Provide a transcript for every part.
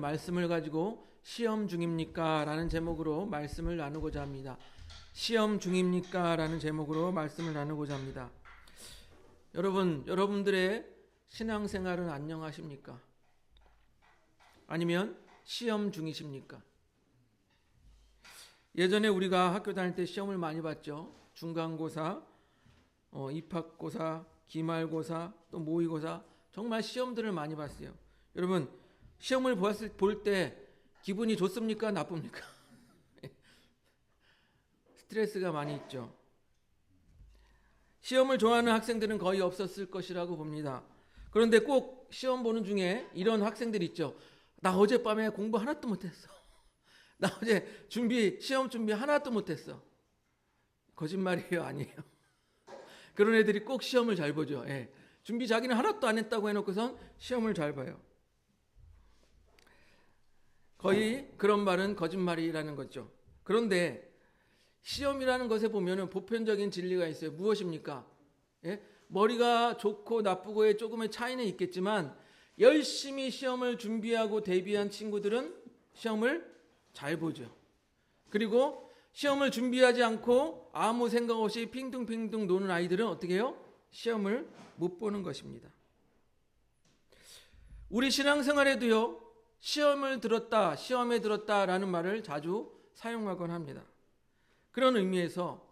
말씀을 가지고 시험 중입니까? 라는 제목으로 말씀을 나누고자 합니다. 시험 중입니까? 라는 제목으로 말씀을 나누고자 합니다. 여러분들의 신앙생활은 안녕하십니까? 아니면 시험 중이십니까? 예전에 우리가 학교 다닐 때 시험을 많이 봤죠. 중간고사, 입학고사, 기말고사, 또 모의고사, 정말 시험들을 많이 봤어요. 여러분, 시험을 볼 때 기분이 좋습니까? 나쁩니까? 스트레스가 많이 있죠. 시험을 좋아하는 학생들은 거의 없었을 것이라고 봅니다. 그런데 꼭 시험 보는 중에 이런 학생들이 있죠. 나 어젯밤에 공부 하나도 못했어. 나 어제 시험 준비 하나도 못했어. 거짓말이에요? 아니에요? 그런 애들이 꼭 시험을 잘 보죠. 예. 준비 자기는 하나도 안 했다고 해놓고선 시험을 잘 봐요. 거의 그런 말은 거짓말이라는 거죠. 그런데 시험이라는 것에 보면은 보편적인 진리가 있어요. 무엇입니까? 예? 머리가 좋고 나쁘고의 조금의 차이는 있겠지만 열심히 시험을 준비하고 대비한 친구들은 시험을 잘 보죠. 그리고 시험을 준비하지 않고 아무 생각 없이 핑둥핑둥 노는 아이들은 어떻게 해요? 시험을 못 보는 것입니다. 우리 신앙생활에도요, 시험에 들었다라는 말을 자주 사용하곤 합니다. 그런 의미에서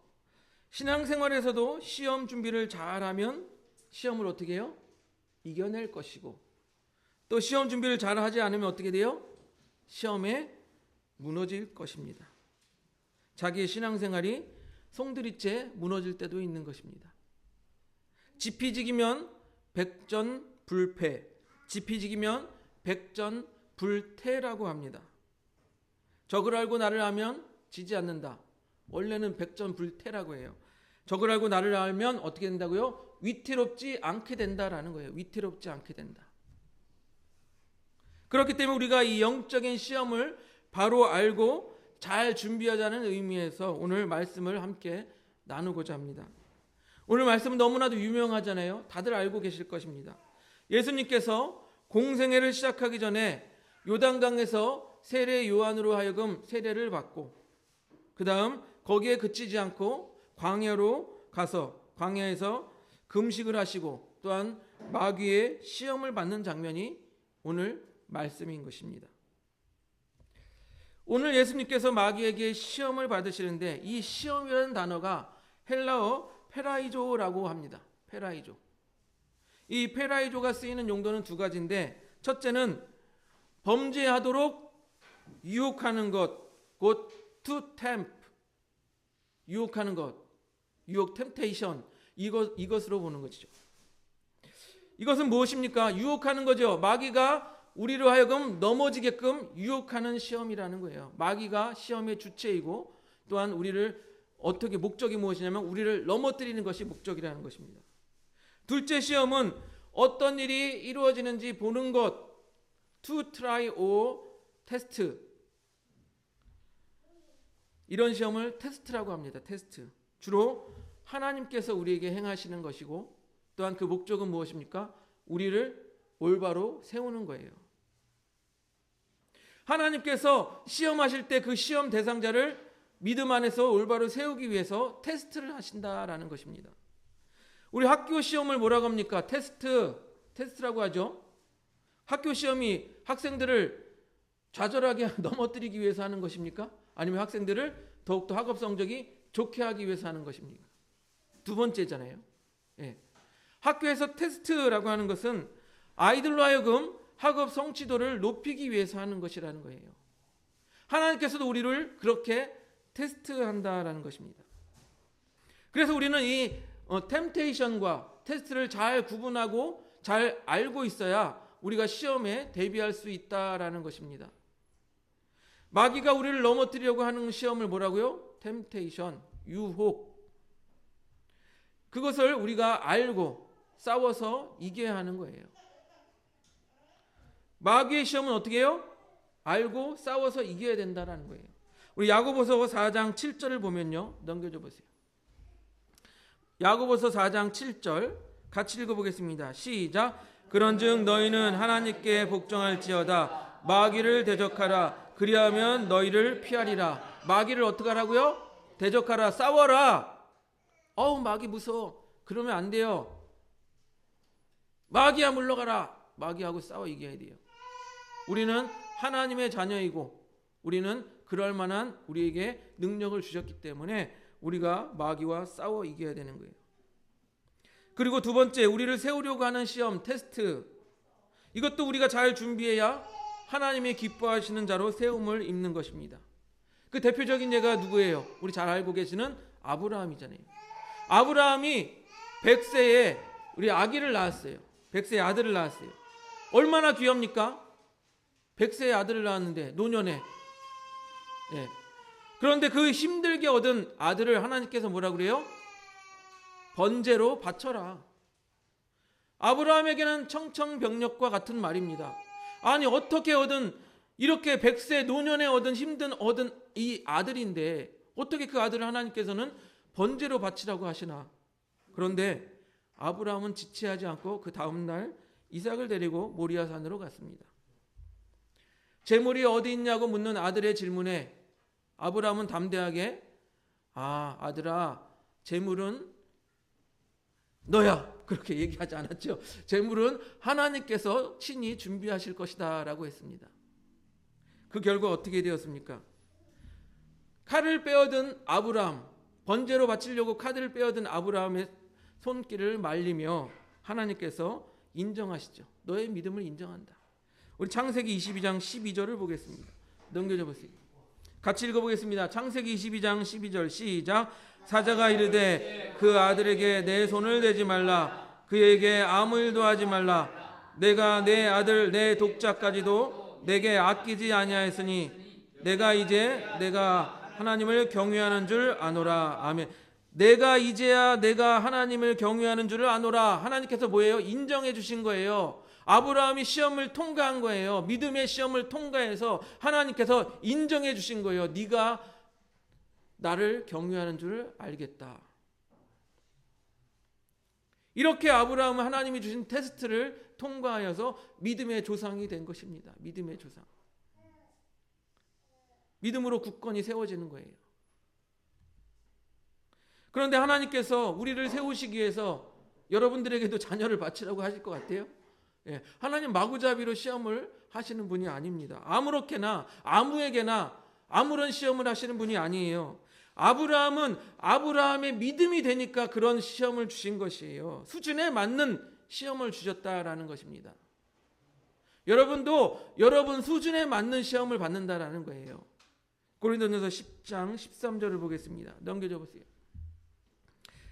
신앙생활에서도 시험 준비를 잘하면 시험을 어떻게 해요? 이겨낼 것이고, 또 시험 준비를 잘하지 않으면 어떻게 돼요? 시험에 무너질 것입니다. 자기의 신앙생활이 송두리째 무너질 때도 있는 것입니다. 지피지기면 백전불패, 지피지기면 백전불태라고 합니다. 적을 알고 나를 알면 지지 않는다. 원래는 백전불태라고 해요. 적을 알고 나를 알면 어떻게 된다고요? 위태롭지 않게 된다라는 거예요. 위태롭지 않게 된다. 그렇기 때문에 우리가 이 영적인 시험을 바로 알고 잘 준비하자는 의미에서 오늘 말씀을 함께 나누고자 합니다. 오늘 말씀은 너무나도 유명하잖아요. 다들 알고 계실 것입니다. 예수님께서 공생애를 시작하기 전에 요단강에서 세례 요한으로 하여금 세례를 받고 그 다음 거기에 그치지 않고 광야로 가서 광야에서 금식을 하시고 또한 마귀의 시험을 받는 장면이 오늘 말씀인 것입니다. 오늘 예수님께서 마귀에게 시험을 받으시는데 이 시험이라는 단어가 헬라어 페라이조라고 합니다. 페라이조. 이 페라이조가 쓰이는 용도는 두 가지인데 첫째는 범죄하도록 유혹하는 것, 곧 to tempt, 유혹하는 것, 유혹 temptation, 이것으로 보는 것이죠. 이것은 무엇입니까? 유혹하는 거죠. 마귀가 우리로 하여금 넘어지게끔 유혹하는 시험이라는 거예요. 마귀가 시험의 주체이고 또한 우리를 어떻게 목적이 무엇이냐면 우리를 넘어뜨리는 것이 목적이라는 것입니다. 둘째 시험은 어떤 일이 이루어지는지 보는 것, to try or test. 이런 시험을 테스트라고 합니다. 테스트. 주로 하나님께서 우리에게 행하시는 것이고 또한 그 목적은 무엇입니까? 우리를 올바로 세우는 거예요. 하나님께서 시험하실 때 그 시험 대상자를 믿음 안에서 올바로 세우기 위해서 테스트를 하신다라는 것입니다. 우리 학교 시험을 뭐라고 합니까? 테스트라고 하죠. 학교 시험이 학생들을 좌절하게 넘어뜨리기 위해서 하는 것입니까? 아니면 학생들을 더욱더 학업 성적이 좋게 하기 위해서 하는 것입니까? 두 번째잖아요. 예. 학교에서 테스트라고 하는 것은 아이들로 하여금 학업 성취도를 높이기 위해서 하는 것이라는 거예요. 하나님께서도 우리를 그렇게 테스트한다라는 것입니다. 그래서 우리는 이 템테이션과 테스트를 잘 구분하고 잘 알고 있어야 우리가 시험에 대비할 수 있다라는 것입니다. 마귀가 우리를 넘어뜨리려고 하는 시험을 뭐라고요? 템테이션, 유혹. 그것을 우리가 알고 싸워서 이겨야 하는 거예요. 마귀의 시험은 어떻게 해요? 알고 싸워서 이겨야 된다는 거예요. 우리 야고보서 4장 7절을 보면요. 넘겨줘 보세요. 야고보서 4장 7절 같이 읽어보겠습니다. 시작. 그런즉 너희는 하나님께 복종할지어다. 마귀를 대적하라. 그리하면 너희를 피하리라. 마귀를 어떻게 하라고요? 대적하라. 싸워라. 마귀 무서워. 그러면 안 돼요. 마귀야 물러가라. 마귀하고 싸워 이겨야 돼요. 우리는 하나님의 자녀이고 우리는 그럴 만한 우리에게 능력을 주셨기 때문에 우리가 마귀와 싸워 이겨야 되는 거예요. 그리고 두 번째, 우리를 세우려고 하는 시험, 테스트. 이것도 우리가 잘 준비해야 하나님이 기뻐하시는 자로 세움을 입는 것입니다. 그 대표적인 예가 누구예요? 우리 잘 알고 계시는 아브라함이잖아요. 아브라함이 100세에 우리 아기를 낳았어요. 100세의 아들을 낳았어요. 얼마나 귀합니까? 100세의 아들을 낳았는데 노년에. 예. 그런데 그 힘들게 얻은 아들을 하나님께서 뭐라 그래요? 번제로 바쳐라. 아브라함에게는 청천벽력과 같은 말입니다. 아니 어떻게 얻은 이렇게 100세 노년에 얻은 이 아들인데 어떻게 그 아들을 하나님께서는 번제로 바치라고 하시나. 그런데 아브라함은 지체하지 않고 그 다음날 이삭을 데리고 모리아산으로 갔습니다. 재물이 어디 있냐고 묻는 아들의 질문에 아브라함은 담대하게 아들아 재물은 너야 그렇게 얘기하지 않았죠. 재물은 하나님께서 친히 준비하실 것이다 라고 했습니다. 그 결과 어떻게 되었습니까? 칼을 빼어든 아브라함, 번제로 바치려고 칼을 빼어든 아브라함의 손길을 말리며 하나님께서 인정하시죠. 너의 믿음을 인정한다. 우리 창세기 22장 12절을 보겠습니다. 넘겨줘 보세요. 같이 읽어보겠습니다. 창세기 22장 12절 시작. 사자가 이르되 그 아들에게 내 손을 대지 말라. 그에게 아무 일도 하지 말라. 내가 내 아들 내 독자까지도 내게 아끼지 아니하였으니 내가 하나님을 경외하는 줄 아노라. 아멘. 내가 이제야 내가 하나님을 경외하는 줄을 아노라. 하나님께서 뭐예요? 인정해 주신 거예요. 아브라함이 시험을 통과한 거예요. 믿음의 시험을 통과해서 하나님께서 인정해 주신 거예요. 네가 나를 경외하는 줄 알겠다. 이렇게 아브라함은 하나님이 주신 테스트를 통과하여서 믿음의 조상이 된 것입니다. 믿음의 조상. 믿음으로 굳건히 세워지는 거예요. 그런데 하나님께서 우리를 세우시기 위해서 여러분들에게도 자녀를 바치라고 하실 것 같아요? 예, 하나님 마구잡이로 시험을 하시는 분이 아닙니다. 아무렇게나 아무에게나 아무런 시험을 하시는 분이 아니에요. 아브라함은 아브라함의 믿음이 되니까 그런 시험을 주신 것이에요. 수준에 맞는 시험을 주셨다라는 것입니다. 여러분도 여러분 수준에 맞는 시험을 받는다라는 거예요. 고린도전서 10장 13절을 보겠습니다. 넘겨줘 보세요.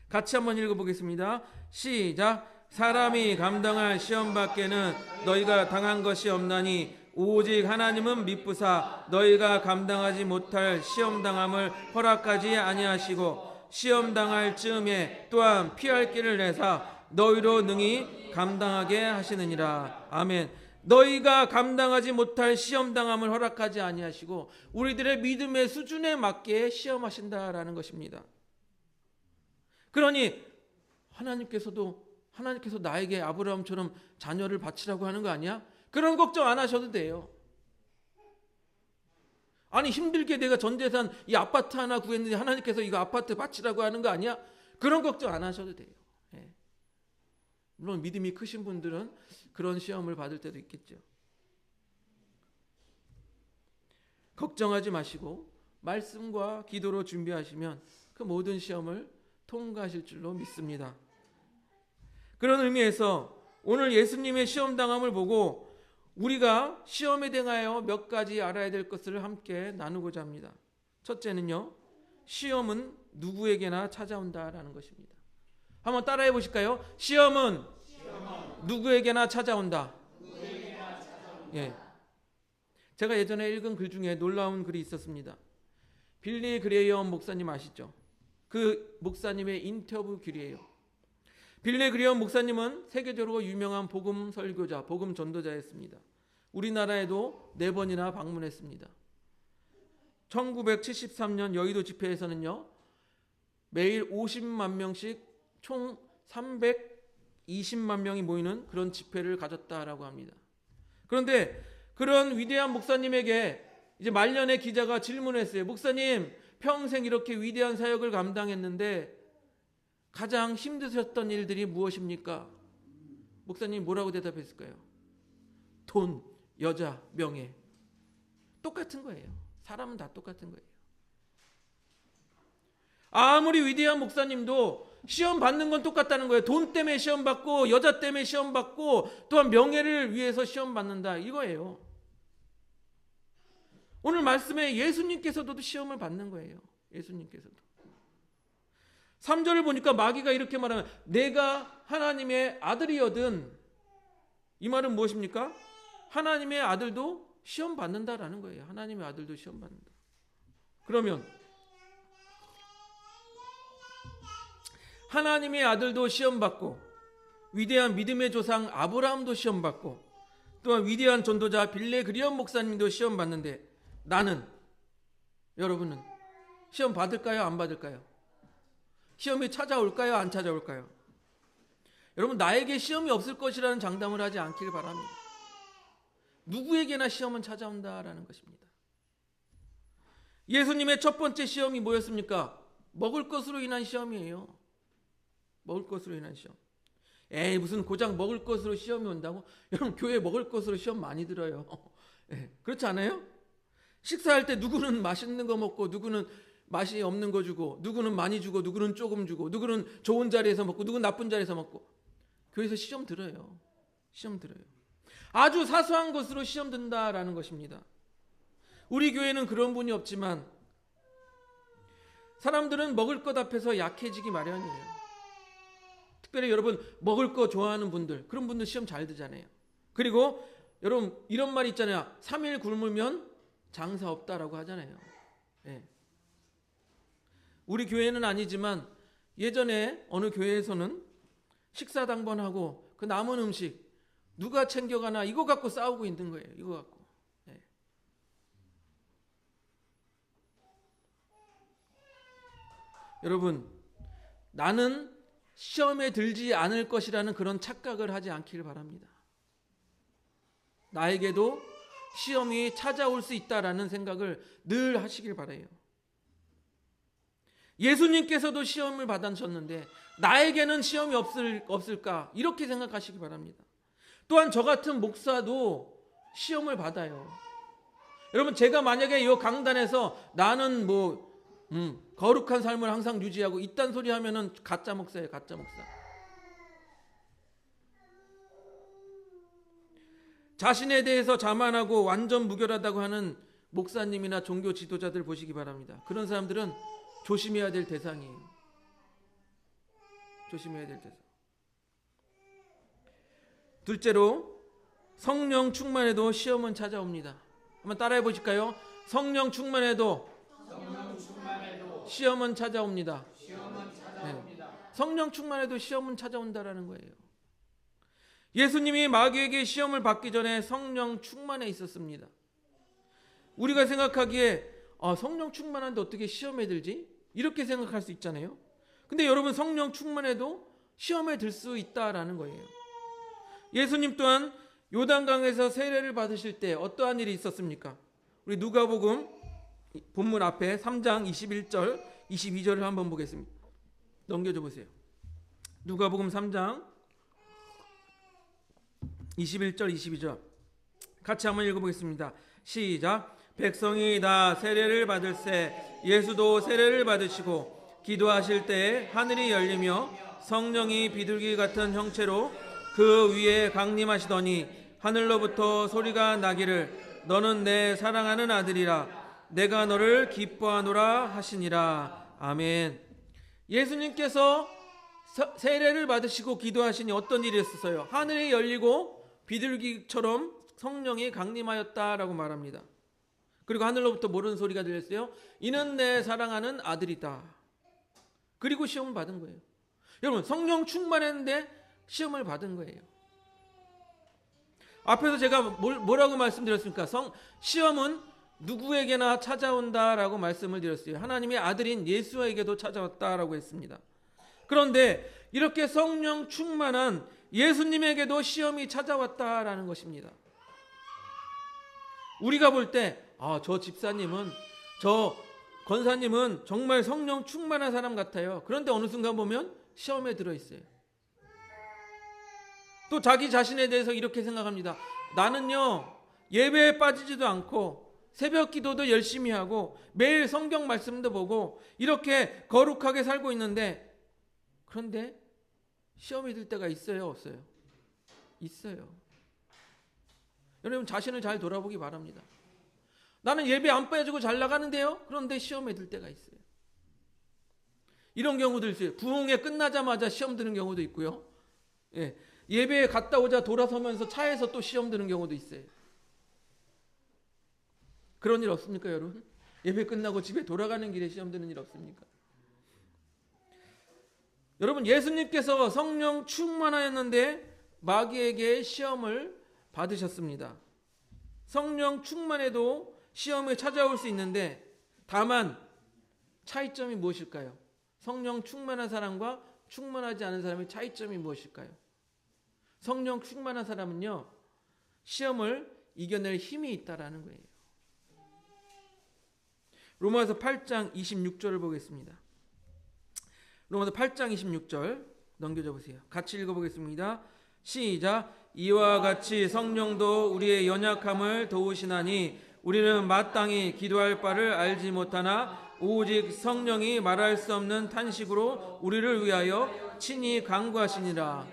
같이 한번 읽어보겠습니다. 시작. 사람이 감당할 시험 밖에는 너희가 당한 것이 없나니 오직 하나님은 미쁘사 너희가 감당하지 못할 시험 당함을 허락하지 아니하시고 시험 당할 즈음에 또한 피할 길을 내사 너희로 능히 감당하게 하시느니라. 아멘. 너희가 감당하지 못할 시험 당함을 허락하지 아니하시고 우리들의 믿음의 수준에 맞게 시험하신다라는 것입니다. 그러니 하나님께서 나에게 아브라함처럼 자녀를 바치라고 하는 거 아니야? 그런 걱정 안 하셔도 돼요. 아니 힘들게 내가 전 재산 이 아파트 하나 구했는데 하나님께서 이거 아파트 바치라고 하는 거 아니야? 그런 걱정 안 하셔도 돼요. 예. 물론 믿음이 크신 분들은 그런 시험을 받을 때도 있겠죠. 걱정하지 마시고 말씀과 기도로 준비하시면 그 모든 시험을 통과하실 줄로 믿습니다. 그런 의미에서 오늘 예수님의 시험 당함을 보고 우리가 시험에 대하여 몇 가지 알아야 될 것을 함께 나누고자 합니다. 첫째는요, 시험은 누구에게나 찾아온다라는 것입니다. 한번 따라해 보실까요? 시험은 누구에게나 찾아온다. 예. 제가 예전에 읽은 글 중에 놀라운 글이 있었습니다. 빌리 그레이엄 목사님 아시죠? 그 목사님의 인터뷰 글이에요. 빌리 그레이엄 목사님은 세계적으로 유명한 복음 설교자, 복음 전도자였습니다. 우리나라에도 4번이나 방문했습니다. 1973년 여의도 집회에서는요, 매일 50만 명씩 총 320만 명이 모이는 그런 집회를 가졌다라고 합니다. 그런데 그런 위대한 목사님에게 이제 말년에 기자가 질문했어요. 목사님, 평생 이렇게 위대한 사역을 감당했는데 가장 힘드셨던 일들이 무엇입니까? 목사님이 뭐라고 대답했을까요? 돈, 여자, 명예. 똑같은 거예요. 사람은 다 똑같은 거예요. 아무리 위대한 목사님도 시험 받는 건 똑같다는 거예요. 돈 때문에 시험 받고 여자 때문에 시험 받고 또한 명예를 위해서 시험 받는다 이거예요. 오늘 말씀에 예수님께서도 시험을 받는 거예요. 예수님께서도. 3절을 보니까 마귀가 이렇게 말하면 내가 하나님의 아들이거든. 이 말은 무엇입니까? 하나님의 아들도 시험 받는다라는 거예요. 하나님의 아들도 시험 받는다. 그러면 하나님의 아들도 시험받고 위대한 믿음의 조상 아브라함도 시험받고 또한 위대한 전도자 빌레 그리온 목사님도 시험받는데 나는, 여러분은 시험 받을까요? 안 받을까요? 시험이 찾아올까요? 안 찾아올까요? 여러분, 나에게 시험이 없을 것이라는 장담을 하지 않기를 바랍니다. 누구에게나 시험은 찾아온다라는 것입니다. 예수님의 첫 번째 시험이 뭐였습니까? 먹을 것으로 인한 시험이에요. 먹을 것으로 인한 시험. 에이, 무슨 고작 먹을 것으로 시험이 온다고? 여러분, 교회 먹을 것으로 시험 많이 들어요. 그렇지 않아요? 식사할 때 누구는 맛있는 거 먹고 누구는 맛이 없는 거 주고 누구는 많이 주고 누구는 조금 주고 누구는 좋은 자리에서 먹고 누구는 나쁜 자리에서 먹고 교회에서 시험 들어요. 시험 들어요. 아주 사소한 것으로 시험 든다라는 것입니다. 우리 교회는 그런 분이 없지만 사람들은 먹을 것 앞에서 약해지기 마련이에요. 특별히 여러분 먹을 거 좋아하는 분들, 그런 분들 시험 잘 드잖아요. 그리고 여러분 이런 말 있잖아요. 3일 굶으면 장사 없다라고 하잖아요. 네. 우리 교회는 아니지만 예전에 어느 교회에서는 식사 당번하고 그 남은 음식 누가 챙겨가나 이거 갖고 싸우고 있는 거예요. 이거 갖고. 네. 여러분, 나는 시험에 들지 않을 것이라는 그런 착각을 하지 않기를 바랍니다. 나에게도 시험이 찾아올 수 있다라는 생각을 늘 하시길 바라요. 예수님께서도 시험을 받으셨는데 나에게는 시험이 없을까? 이렇게 생각하시기 바랍니다. 또한 저 같은 목사도 시험을 받아요. 여러분, 제가 만약에 이 강단에서 나는 거룩한 삶을 항상 유지하고 이딴 소리 하면은 가짜 목사예요. 가짜 목사. 자신에 대해서 자만하고 완전 무결하다고 하는 목사님이나 종교 지도자들 보시기 바랍니다. 그런 사람들은 조심해야 될 대상이에요. 조심해야 될 대상. 둘째로 성령 충만해도 시험은 찾아옵니다. 한번 따라해 보실까요? 성령 충만해도 시험은 찾아옵니다. 네. 성령 충만해도 시험은 찾아온다라는 거예요. 예수님이 마귀에게 시험을 받기 전에 성령 충만해 있었습니다. 우리가 생각하기에 성령 충만한데 어떻게 시험에 들지? 이렇게 생각할 수 있잖아요. 근데 여러분, 성령 충만해도 시험에 들 수 있다라는 거예요. 예수님 또한 요단강에서 세례를 받으실 때 어떠한 일이 있었습니까? 우리 누가복음 본문 앞에 3장 21절 22절을 한번 보겠습니다. 넘겨줘 보세요. 누가복음 3장 21절 22절 같이 한번 읽어보겠습니다. 시작. 백성이 다 세례를 받을새 예수도 세례를 받으시고 기도하실 때에 하늘이 열리며 성령이 비둘기 같은 형체로 그 위에 강림하시더니 하늘로부터 소리가 나기를 너는 내 사랑하는 아들이라 내가 너를 기뻐하노라 하시니라. 아멘. 예수님께서 세례를 받으시고 기도하시니 어떤 일이 있었어요? 하늘이 열리고 비둘기처럼 성령이 강림하였다라고 말합니다. 그리고 하늘로부터 모르는 소리가 들렸어요. 이는 내 사랑하는 아들이다. 그리고 시험을 받은 거예요. 여러분, 성령 충만했는데 시험을 받은 거예요. 앞에서 제가 뭐라고 말씀드렸습니까? 시험은 누구에게나 찾아온다라고 말씀을 드렸어요. 하나님의 아들인 예수에게도 찾아왔다라고 했습니다. 그런데 이렇게 성령 충만한 예수님에게도 시험이 찾아왔다라는 것입니다. 우리가 볼 때 저 집사님은, 저 권사님은 정말 성령 충만한 사람 같아요. 그런데 어느 순간 보면 시험에 들어있어요. 또 자기 자신에 대해서 이렇게 생각합니다. 나는요, 예배에 빠지지도 않고 새벽 기도도 열심히 하고 매일 성경 말씀도 보고 이렇게 거룩하게 살고 있는데, 그런데 시험이 들 때가 있어요, 없어요? 있어요. 여러분 자신을 잘 돌아보기 바랍니다. 나는 예배 안 빠지고 잘 나가는데요, 그런데 시험에 들 때가 있어요. 이런 경우도 있어요. 부흥회 끝나자마자 시험 드는 경우도 있고요. 예배에 갔다 오자 돌아서면서 차에서 또 시험 드는 경우도 있어요. 그런 일 없습니까, 여러분? 예배 끝나고 집에 돌아가는 길에 시험 드는 일 없습니까? 여러분, 예수님께서 성령 충만하였는데 마귀에게 시험을 받으셨습니다. 성령 충만해도 시험이 찾아올 수 있는데, 다만 차이점이 무엇일까요? 성령 충만한 사람과 충만하지 않은 사람의 차이점이 무엇일까요? 성령 충만한 사람은요, 시험을 이겨낼 힘이 있다라는 거예요. 로마서 8장 26절을 보겠습니다. 로마서 8장 26절 넘겨줘 보세요. 같이 읽어보겠습니다. 시작. 이와 같이 성령도 우리의 연약함을 도우시나니 우리는 마땅히 기도할 바를 알지 못하나 오직 성령이 말할 수 없는 탄식으로 우리를 위하여 친히 간구하시니라.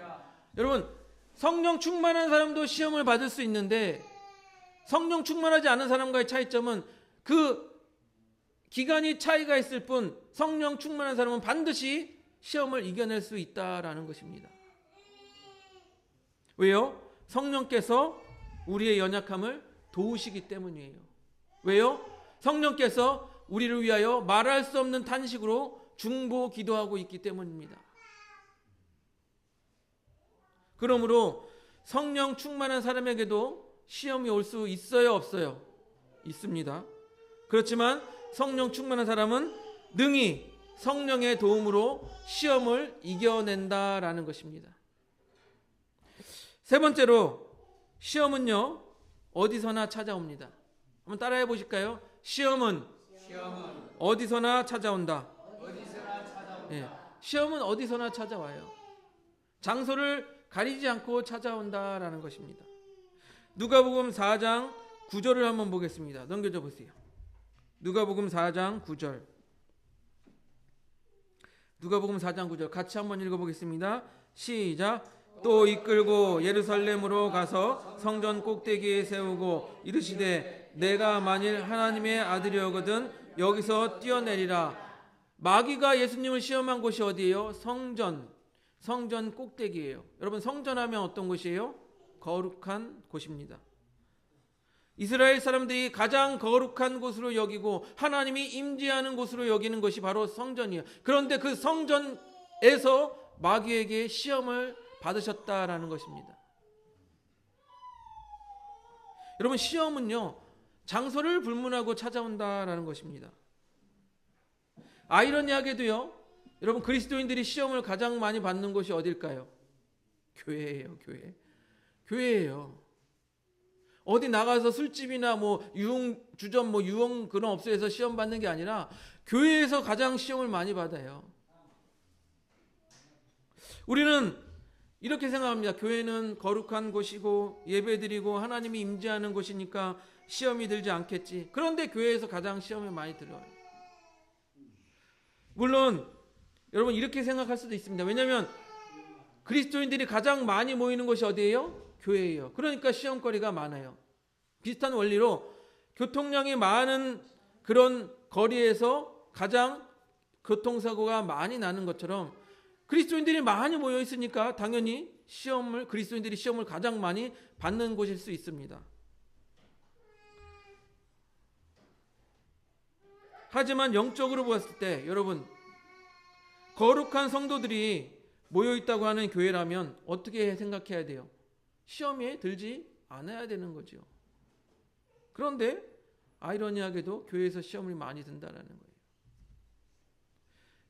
여러분, 성령 충만한 사람도 시험을 받을 수 있는데, 성령 충만하지 않은 사람과의 차이점은 그 기간이 차이가 있을 뿐, 성령 충만한 사람은 반드시 시험을 이겨낼 수 있다라는 것입니다. 왜요? 성령께서 우리의 연약함을 도우시기 때문이에요. 왜요? 성령께서 우리를 위하여 말할 수 없는 탄식으로 중보 기도하고 있기 때문입니다. 그러므로 성령 충만한 사람에게도 시험이 올 수 있어요, 없어요? 있습니다. 그렇지만 성령 충만한 사람은 능히 성령의 도움으로 시험을 이겨낸다라는 것입니다. 세 번째로, 시험은요, 어디서나 찾아옵니다. 한번 따라해 보실까요? 시험은 어디서나 찾아온다. 시험은 어디서나 찾아와요. 장소를 가리지 않고 찾아온다라는 것입니다. 누가복음 4장 9절을 한번 보겠습니다. 넘겨줘 보세요. 누가복음 4장 9절. 누가복음 4장 9절 같이 한번 읽어보겠습니다. 시작. 또 이끌고 예루살렘으로 가서 성전 꼭대기에 세우고 이르시되 내가 만일 하나님의 아들이거든 여기서 뛰어내리라. 마귀가 예수님을 시험한 곳이 어디예요? 성전 꼭대기예요. 여러분, 성전하면 어떤 곳이에요? 거룩한 곳입니다. 이스라엘 사람들이 가장 거룩한 곳으로 여기고 하나님이 임재하는 곳으로 여기는 것이 바로 성전이에요. 그런데 그 성전에서 마귀에게 시험을 받으셨다라는 것입니다. 여러분, 시험은요, 장소를 불문하고 찾아온다라는 것입니다. 아이러니하게도요, 여러분, 그리스도인들이 시험을 가장 많이 받는 곳이 어딜까요? 교회예요, 교회. 교회예요. 어디 나가서 술집이나 유흥주점 유흥 그런 업소에서 시험 받는 게 아니라 교회에서 가장 시험을 많이 받아요. 우리는 이렇게 생각합니다. 교회는 거룩한 곳이고 예배드리고 하나님이 임재하는 곳이니까 시험이 들지 않겠지. 그런데 교회에서 가장 시험이 많이 들어요. 물론 여러분 이렇게 생각할 수도 있습니다. 왜냐하면 그리스도인들이 가장 많이 모이는 곳이 어디예요? 교회예요. 그러니까 시험거리가 많아요. 비슷한 원리로 교통량이 많은 그런 거리에서 가장 교통사고가 많이 나는 것처럼 그리스도인들이 많이 모여 있으니까 당연히 그리스도인들이 시험을 가장 많이 받는 곳일 수 있습니다. 하지만 영적으로 보았을 때 여러분, 거룩한 성도들이 모여 있다고 하는 교회라면 어떻게 생각해야 돼요? 시험에 들지 않아야 되는 거죠. 그런데 아이러니하게도 교회에서 시험을 많이 든다라는 거예요.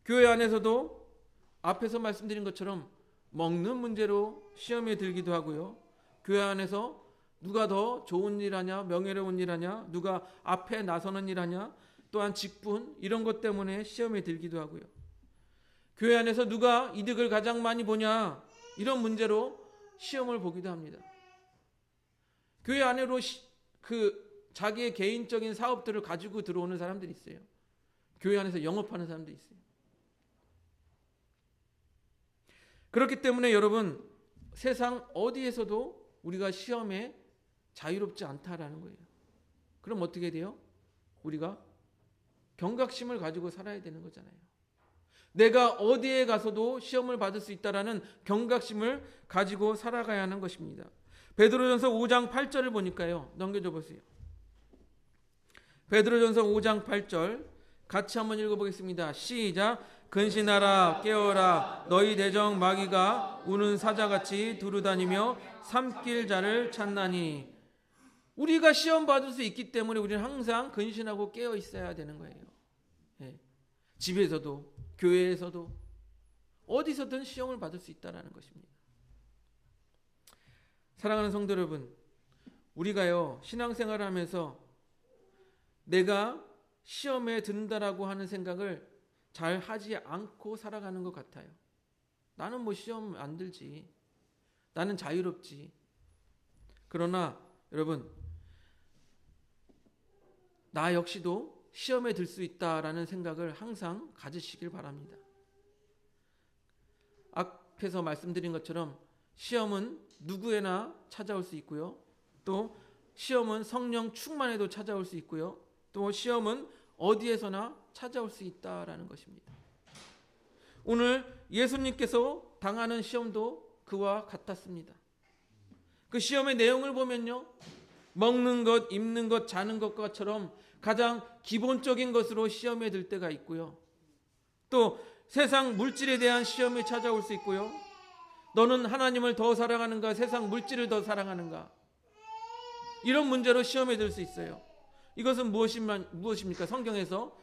교회 안에서도 앞에서 말씀드린 것처럼 먹는 문제로 시험에 들기도 하고요. 교회 안에서 누가 더 좋은 일 하냐, 명예로운 일 하냐, 누가 앞에 나서는 일 하냐, 또한 직분, 이런 것 때문에 시험에 들기도 하고요. 교회 안에서 누가 이득을 가장 많이 보냐, 이런 문제로 시험을 보기도 합니다. 교회 안으로 자기의 개인적인 사업들을 가지고 들어오는 사람들이 있어요. 교회 안에서 영업하는 사람들이 있어요. 그렇기 때문에 여러분, 세상 어디에서도 우리가 시험에 자유롭지 않다라는 거예요. 그럼 어떻게 돼요? 우리가 경각심을 가지고 살아야 되는 거잖아요. 내가 어디에 가서도 시험을 받을 수 있다라는 경각심을 가지고 살아가야 하는 것입니다. 베드로전서 5장 8절을 보니까요. 넘겨줘 보세요. 베드로전서 5장 8절 같이 한번 읽어보겠습니다. 시작. 근신하라 깨어라 너희 대적 마귀가 우는 사자같이 두루다니며 삼킬 자를 찾나니. 우리가 시험 받을 수 있기 때문에 우리는 항상 근신하고 깨어 있어야 되는 거예요. 예. 집에서도 교회에서도 어디서든 시험을 받을 수 있다는 것입니다. 사랑하는 성도 여러분, 우리가요 신앙생활을 하면서 내가 시험에 든다라고 하는 생각을 잘 하지 않고 살아가는 것 같아요. 나는 뭐 시험 안 들지, 나는 자유롭지. 그러나 여러분, 나 역시도 시험에 들 수 있다라는 생각을 항상 가지시길 바랍니다. 앞에서 말씀드린 것처럼 시험은 누구에나 찾아올 수 있고요. 또 시험은 성령 충만에도 찾아올 수 있고요. 또 시험은 어디에서나 찾아올 수 있다라는 것입니다. 오늘 예수님께서 당하는 시험도 그와 같았습니다. 그 시험의 내용을 보면요, 먹는 것, 입는 것, 자는 것과처럼 가장 기본적인 것으로 시험에 들 때가 있고요. 또 세상 물질에 대한 시험이 찾아올 수 있고요. 너는 하나님을 더 사랑하는가, 세상 물질을 더 사랑하는가, 이런 문제로 시험에 들 수 있어요. 이것은 무엇입니까? 성경에서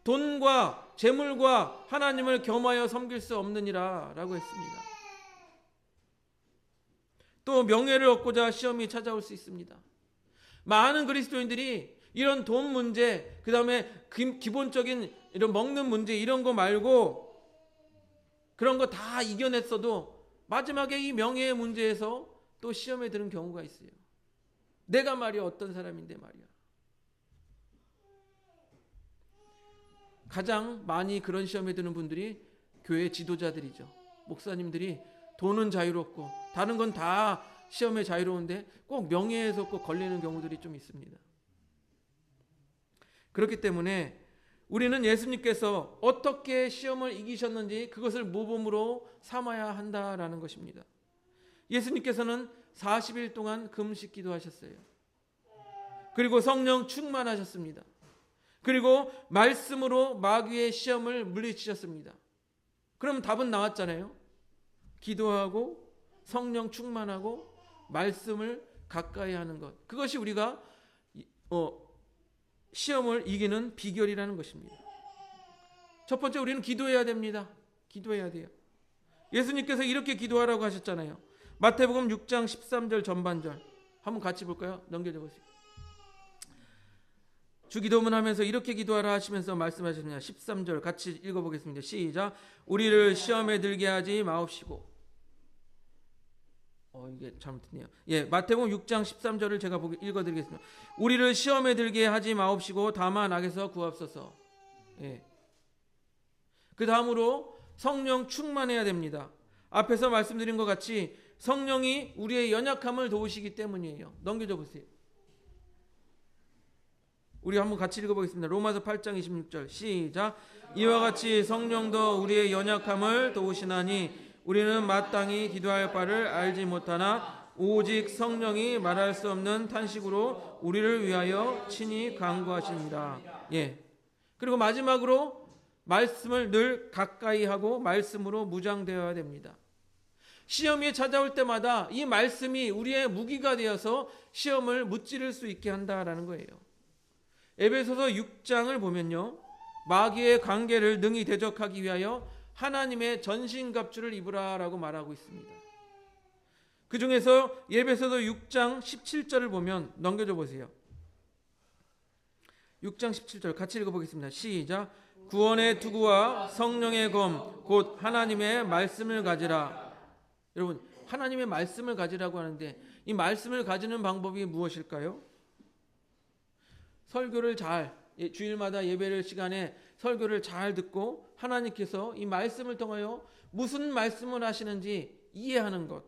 돈과 재물과 하나님을 겸하여 섬길 수 없느니라 라고 했습니다. 또 명예를 얻고자 시험이 찾아올 수 있습니다. 많은 그리스도인들이 이런 돈 문제, 그 다음에 기본적인 이런 먹는 문제, 이런 거 말고 그런 거 다 이겨냈어도 마지막에 이 명예의 문제에서 또 시험에 드는 경우가 있어요. 내가 말이야 어떤 사람인데 말이야. 가장 많이 그런 시험에 드는 분들이 교회 지도자들이죠. 목사님들이 돈은 자유롭고 다른 건 다 시험에 자유로운데 꼭 명예에서 꼭 걸리는 경우들이 좀 있습니다. 그렇기 때문에 우리는 예수님께서 어떻게 시험을 이기셨는지 그것을 모범으로 삼아야 한다라는 것입니다. 예수님께서는 40일 동안 금식 기도하셨어요. 그리고 성령 충만하셨습니다. 그리고 말씀으로 마귀의 시험을 물리치셨습니다. 그럼 답은 나왔잖아요. 기도하고 성령 충만하고 말씀을 가까이 하는 것. 그것이 우리가 시험을 이기는 비결이라는 것입니다. 첫 번째, 우리는 기도해야 됩니다. 기도해야 돼요. 예수님께서 이렇게 기도하라고 하셨잖아요. 마태복음 6장 13절 전반절 한번 같이 볼까요? 넘겨줘 보세요. 주기도문 하면서 이렇게 기도하라 하시면서 말씀하셨습니다. 13절 같이 읽어보겠습니다. 시작. 우리를 시험에 들게 하지 마옵시고. 이게 잘못됐네요. 예, 마태복음 6장 13절을 제가 읽어드리겠습니다. 우리를 시험에 들게 하지 마옵시고 다만 악에서 구하옵소서. 예. 그 다음으로 성령 충만해야 됩니다. 앞에서 말씀드린 것 같이 성령이 우리의 연약함을 도우시기 때문이에요. 넘겨줘 보세요. 우리 한번 같이 읽어보겠습니다. 로마서 8장 26절 시작. 이와 같이 성령도 우리의 연약함을 도우시나니 우리는 마땅히 기도할 바를 알지 못하나 오직 성령이 말할 수 없는 탄식으로 우리를 위하여 친히 간구하십니다. 예. 그리고 마지막으로 말씀을 늘 가까이 하고 말씀으로 무장되어야 됩니다. 시험이 찾아올 때마다 이 말씀이 우리의 무기가 되어서 시험을 무찌를 수 있게 한다라는 거예요. 에베소서 6장을 보면요, 마귀의 관계를 능히 대적하기 위하여 하나님의 전신갑주를 입으라라고 말하고 있습니다. 그 중에서 예배소서 6장 17절을 보면 넘겨줘 보세요. 6장 17절 같이 읽어보겠습니다. 시작. 구원의 투구와 성령의 검 곧 하나님의 말씀을 가지라. 여러분, 하나님의 말씀을 가지라고 하는데 이 말씀을 가지는 방법이 무엇일까요? 설교를 주일마다 예배를 시간에 설교를 잘 듣고 하나님께서 이 말씀을 통하여 무슨 말씀을 하시는지 이해하는 것,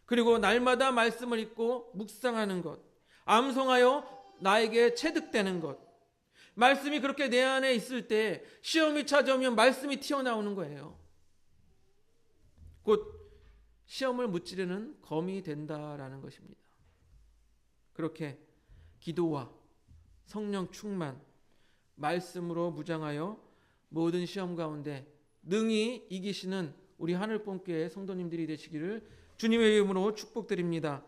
그리고 날마다 말씀을 읽고 묵상하는 것, 암송하여 나에게 체득되는 것. 말씀이 그렇게 내 안에 있을 때 시험이 찾아오면 말씀이 튀어나오는 거예요. 곧 시험을 무찌르는 검이 된다라는 것입니다. 그렇게 기도와 성령 충만, 말씀으로 무장하여 모든 시험 가운데 능히 이기시는 우리 하늘본교회 성도님들이 되시기를 주님의 이름으로 축복드립니다.